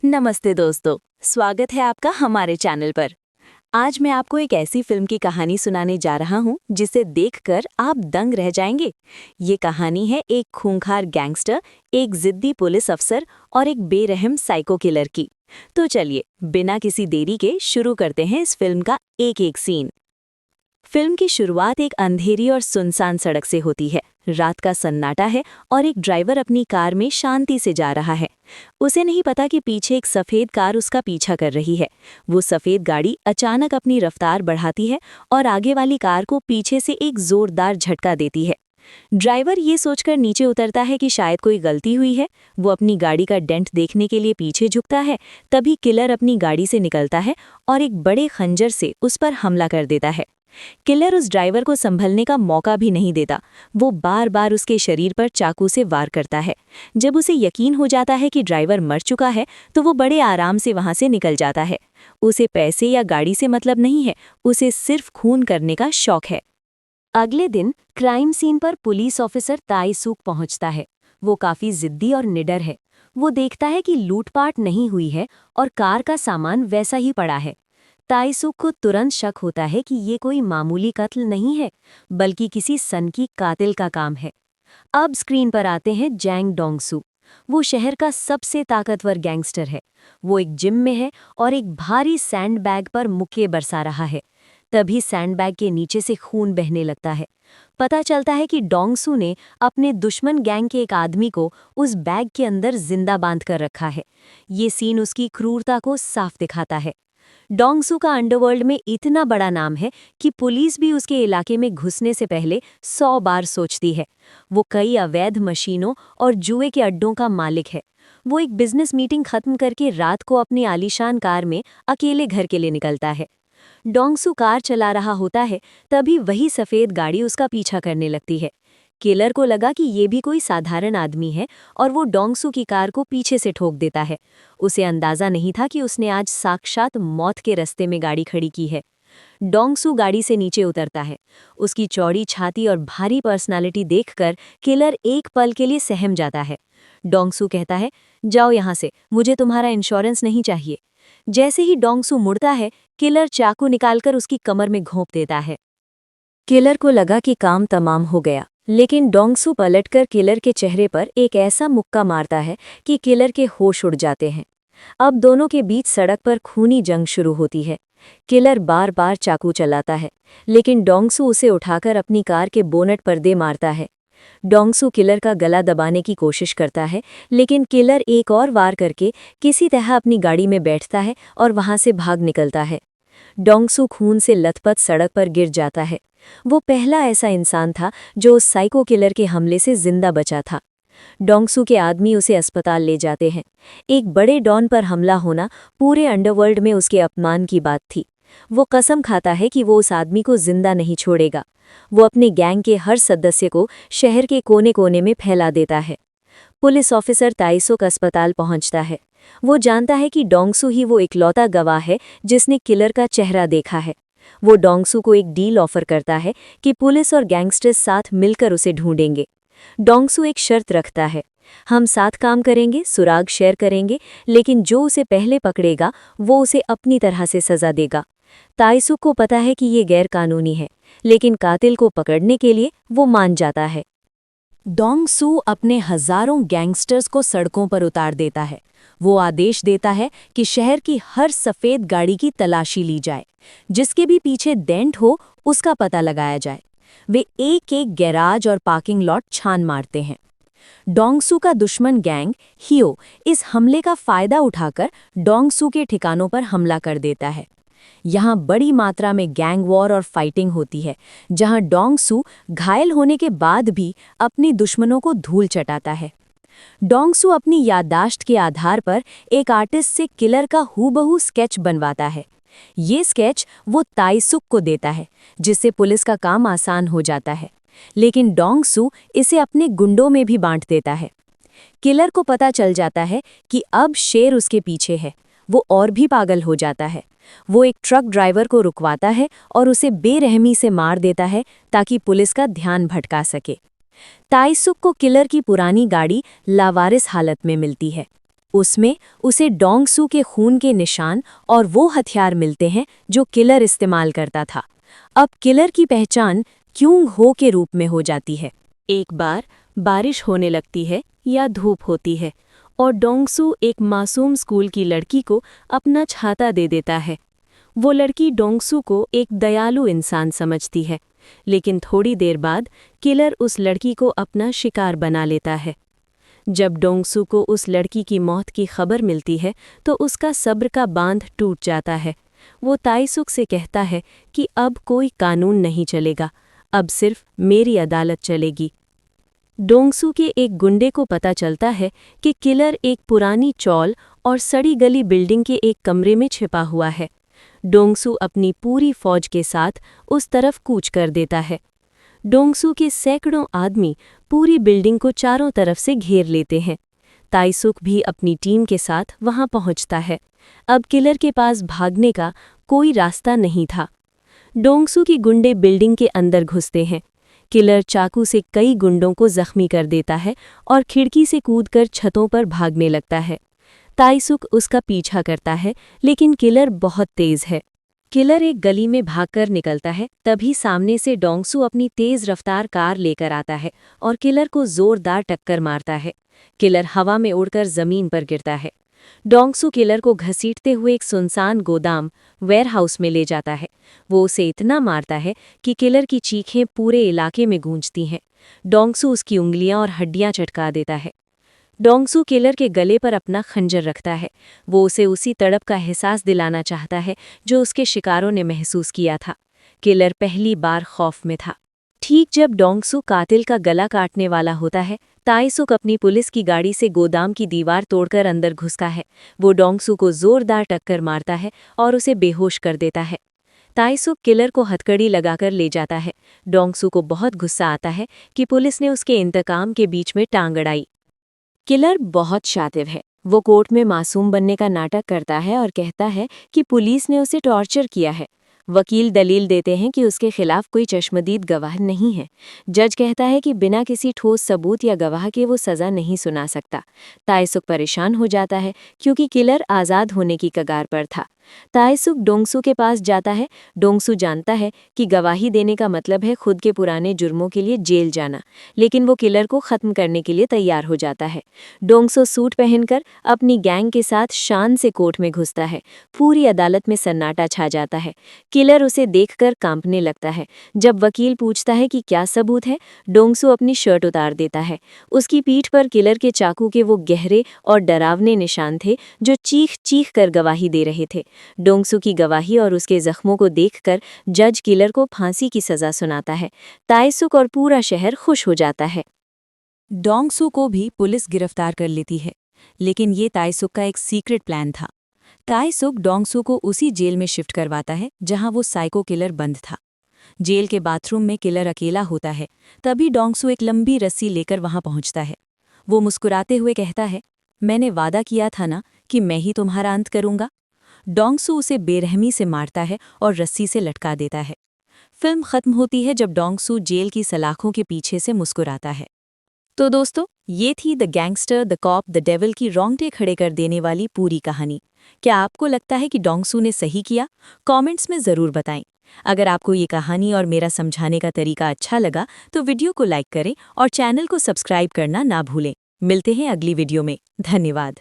नमस्ते दोस्तों, स्वागत है आपका हमारे चैनल पर। आज मैं आपको एक ऐसी फिल्म की कहानी सुनाने जा रहा हूं जिसे देखकर आप दंग रह जाएंगे। ये कहानी है एक खूंखार गैंगस्टर, एक जिद्दी पुलिस अफसर और एक बेरहम साइको किलर की। तो चलिए, बिना किसी देरी के शुरू करते हैं इस फिल्म का एक एक सीन। फिल्म की शुरुआत एक अंधेरी और सुनसान सड़क से होती है। रात का सन्नाटा है और एक ड्राइवर अपनी कार में शांति से जा रहा है। उसे नहीं पता कि पीछे एक सफेद कार उसका पीछा कर रही है। वो सफेद गाड़ी अचानक अपनी रफ्तार बढ़ाती है और आगे वाली कार को पीछे से एक जोरदार झटका देती है। ड्राइवर ये सोचकर नीचे उतरता है कि शायद कोई गलती हुई है। वो अपनी गाड़ी का डेंट देखने के लिए पीछे झुकता है। तभी किलर अपनी गाड़ी से निकलता है और एक बड़े खंजर से उस पर हमला कर देता है। किलर उस ड्राइवर को संभलने का मौका भी नहीं देता। वो बार बार उसके शरीर पर चाकू से वार करता है। जब उसे यकीन हो जाता है कि ड्राइवर मर चुका है तो वो बड़े आराम से वहां से निकल जाता है। उसे पैसे या गाड़ी से मतलब नहीं है, उसे सिर्फ खून करने का शौक है। अगले दिन क्राइम सीन पर पुलिस ऑफिसर ताई सूक पहुंचता है। वो काफी जिद्दी और निडर है। वो देखता है कि लूटपाट नहीं हुई है और कार का सामान वैसा ही पड़ा है। ताइसुक को तुरंत शक होता है कि ये कोई मामूली कत्ल नहीं है, बल्कि किसी सनकी कातिल का काम है। अब स्क्रीन पर आते हैं जैंग डोंगसू। वो शहर का सबसे ताकतवर गैंगस्टर है। वो एक जिम में है और एक भारी सैंडबैग पर मुक्के बरसा रहा है। तभी सैंडबैग के नीचे से खून बहने लगता है। पता चलता है कि डोंगसू ने अपने दुश्मन गैंग के एक आदमी को उस बैग के अंदर जिंदा बांध कर रखा है। ये सीन उसकी क्रूरता को साफ दिखाता है। डोंगसू का अंडरवर्ल्ड में इतना बड़ा नाम है कि पुलिस भी उसके इलाके में घुसने से पहले 100 बार सोचती है। वो कई अवैध मशीनों और जुए के अड्डों का मालिक है। वो एक बिजनेस मीटिंग खत्म करके रात को अपनी आलीशान कार में अकेले घर के लिए निकलता है। डोंगसू कार चला रहा होता है, तभी वही सफेद गाड़ी उसका पीछा करने लगती है। किलर को लगा कि ये भी कोई साधारण आदमी है और वो डोंगसू की कार को पीछे से ठोक देता है। उसे अंदाजा नहीं था कि उसने आज साक्षात मौत के रास्ते में गाड़ी खड़ी की है। डोंगसू गाड़ी से नीचे उतरता है। उसकी चौड़ी छाती और भारी पर्सनालिटी देखकर किलर एक पल के लिए सहम जाता है। डोंगसू कहता है, जाओ यहाँ से, मुझे तुम्हारा इंश्योरेंस नहीं चाहिए। जैसे ही डोंगसू मुड़ता है, किलर चाकू निकालकर उसकी कमर में घोंप देता है। किलर को लगा कि काम तमाम हो गया, लेकिन डोंगसू पलटकर किलर के चेहरे पर एक ऐसा मुक्का मारता है कि किलर के होश उड़ जाते हैं। अब दोनों के बीच सड़क पर खूनी जंग शुरू होती है। किलर बार बार चाकू चलाता है, लेकिन डोंगसू उसे उठाकर अपनी कार के बोनट पर दे मारता है। डोंगसू किलर का गला दबाने की कोशिश करता है, लेकिन किलर एक और वार करके किसी तरह अपनी गाड़ी में बैठता है और वहां से भाग निकलता है। डोंगसू खून से लथपथ सड़क पर गिर जाता है। वो पहला ऐसा इंसान था जो उस साइको किलर के हमले से जिंदा बचा था। डोंगसू के आदमी उसे अस्पताल ले जाते हैं। एक बड़े डॉन पर हमला होना पूरे अंडरवर्ल्ड में उसके अपमान की बात थी। वो कसम खाता है कि वो उस आदमी को जिंदा नहीं छोड़ेगा। वो अपने गैंग के हर सदस्य को शहर के कोने कोने में फैला देता है। पुलिस ऑफिसर ताइसुक अस्पताल पहुंचता है। वो जानता है कि डोंगसू ही वो इकलौता गवाह है जिसने किलर का चेहरा देखा है। वो डोंगसू को एक डील ऑफर करता है कि पुलिस और गैंगस्टर्स साथ मिलकर उसे ढूंढेंगे। डोंगसू एक शर्त रखता है, हम साथ काम करेंगे, सुराग शेयर करेंगे, लेकिन जो उसे पहले पकड़ेगा वो उसे अपनी तरह से सजा देगा। ताइसुक को पता है कि ये गैरकानूनी है, लेकिन कातिल को पकड़ने के लिए वो मान जाता है। डोंगसू अपने हजारों गैंगस्टर्स को सड़कों पर उतार देता है। वो आदेश देता है कि शहर की हर सफेद गाड़ी की तलाशी ली जाए, जिसके भी पीछे डेंट हो उसका पता लगाया जाए। वे एक एक गैराज और पार्किंग लॉट छान मारते हैं। डोंगसू का दुश्मन गैंग हियो इस हमले का फायदा उठाकर डोंगसू के ठिकानों पर हमला कर देता है। यहाँ बड़ी मात्रा में गैंग वॉर और फाइटिंग होती है, जहाँ डोंगसू घायल होने के बाद भी अपने दुश्मनों को धूल चटाता है। डोंगसू अपनी याददाश्त के आधार पर एक आर्टिस्ट से किलर का हूबहू स्केच बनवाता है। ये स्केच वो ताइसुक को देता है, जिससे पुलिस का काम आसान हो जाता है। लेकिन डोंगसू इसे अपने गुंडों में भी बांट देता है। किलर को पता चल जाता है कि अब शेर उसके पीछे है। वो और भी पागल हो जाता है। वो एक ट्रक ड्राइवर को रुकवाता है और उसे बेरहमी से मार देता है ताकि पुलिस का ध्यान भटका सके। ताइसुक को किलर की पुरानी गाड़ी लावारिस हालत में मिलती है। उसमें उसे डोंगसू के खून के निशान और वो हथियार मिलते हैं जो किलर इस्तेमाल करता था। अब किलर की पहचान क्यूंग हो के रूप में हो जाती है। एक बार बारिश होने लगती है या धूप होती है और डोंगसू एक मासूम स्कूल की लड़की को अपना छाता दे देता है। वो लड़की डोंगसू को एक दयालु इंसान समझती है, लेकिन थोड़ी देर बाद किलर उस लड़की को अपना शिकार बना लेता है। जब डोंगसू को उस लड़की की मौत की खबर मिलती है तो उसका सब्र का बांध टूट जाता है। वो ताइसुक से कहता है कि अब कोई कानून नहीं चलेगा, अब सिर्फ मेरी अदालत चलेगी। डोंगसू के एक गुंडे को पता चलता है कि किलर एक पुरानी चौल और सड़ी गली बिल्डिंग के एक कमरे में छिपा हुआ है। डोंगसू अपनी पूरी फौज के साथ उस तरफ कूच कर देता है। डोंगसू के सैकड़ों आदमी पूरी बिल्डिंग को चारों तरफ से घेर लेते हैं। ताइसुक भी अपनी टीम के साथ वहां पहुंचता है। अब किलर के पास भागने का कोई रास्ता नहीं था। डोंगसू की गुंडे बिल्डिंग के अंदर घुसते हैं। किलर चाकू से कई गुंडों को जख्मी कर देता है और खिड़की से कूदकर छतों पर भागने लगता है। ताइसुक उसका पीछा करता है, लेकिन किलर बहुत तेज है। किलर एक गली में भागकर निकलता है, तभी सामने से डोंगसू अपनी तेज रफ्तार कार लेकर आता है और किलर को जोरदार टक्कर मारता है। किलर हवा में उड़कर जमीन पर गिरता है। डोंगसू किलर को घसीटते हुए एक सुनसान गोदाम वेयरहाउस में ले जाता है। वो उसे इतना मारता है कि किलर की चीखें पूरे इलाके में गूंजती हैं। डोंगसू उसकी उंगलियां और हड्डियां चटका देता है। डोंगसू किलर के गले पर अपना खंजर रखता है। वो उसे उसी तड़प का एहसास दिलाना चाहता है जो उसके शिकारों ने महसूस किया था। किलर पहली बार खौफ में था। ठीक जब डोंगसू कातिल का गला काटने वाला होता है, ताइसुक अपनी पुलिस की गाड़ी से गोदाम की दीवार तोड़कर अंदर घुसता है। वो डोंगसू को जोरदार टक्कर मारता है और उसे बेहोश कर देता है। ताइसुक किलर को हथकड़ी लगाकर ले जाता है। डोंगसू को बहुत गुस्सा आता है कि पुलिस ने उसके इंतकाम के बीच में टांग अड़ाई। किलर बहुत शातिर है। वो कोर्ट में मासूम बनने का नाटक करता है और कहता है कि पुलिस ने उसे टॉर्चर किया है। वकील दलील देते हैं कि उसके खिलाफ कोई चश्मदीद गवाह नहीं है। जज कहता है कि बिना किसी ठोस सबूत या गवाह के वो सज़ा नहीं सुना सकता। ताइसुक परेशान हो जाता है क्योंकि किलर आज़ाद होने की कगार पर था। ताइसुक डोंगसू के पास जाता है। डोंगसू जानता है कि गवाही देने का मतलब है खुद के पुराने जुर्मों के लिए जेल जाना, लेकिन वो किलर को ख़त्म करने के लिए तैयार हो जाता है। डोंगसू सूट पहनकर अपनी गैंग के साथ शान से कोर्ट में घुसता है। पूरी अदालत में सन्नाटा छा जाता है। किलर उसे देखकर कांपने लगता है। जब वकील पूछता है कि क्या सबूत है, डोंगसू अपनी शर्ट उतार देता है। उसकी पीठ पर किलर के चाकू के वो गहरे और डरावने निशान थे जो चीख चीख कर गवाही दे रहे थे। डोंगसू की गवाही और उसके जख्मों को देखकर जज किलर को फांसी की सजा सुनाता है। ताइसुक और पूरा शहर खुश हो जाता है। डोंगसू को भी पुलिस गिरफ्तार कर लेती है, लेकिन ये ताइसुक का एक सीक्रेट प्लान था। ताइसुक डोंगसू को उसी जेल में शिफ्ट करवाता है जहां वो साइको किलर बंद था। जेल के बाथरूम में किलर अकेला होता है। तभी डोंगसू एक लंबी रस्सी लेकर वहां पहुंचता है। वो मुस्कुराते हुए कहता है, मैंने वादा किया था ना कि मैं ही तुम्हारा अंत करूंगा। डोंगसू उसे बेरहमी से मारता है और रस्सी से लटका देता है। फिल्म खत्म होती है जब डोंगसू जेल की सलाखों के पीछे से मुस्कुराता है। तो दोस्तों, ये थी the gangster, the cop, the devil की रोंगटे खड़े कर देने वाली पूरी कहानी। क्या आपको लगता है कि डोंगसू ने सही किया? कमेंट्स में ज़रूर बताएं। अगर आपको ये कहानी और मेरा समझाने का तरीका अच्छा लगा तो वीडियो को लाइक करें और चैनल को सब्सक्राइब करना ना भूलें। मिलते हैं अगली वीडियो में। धन्यवाद।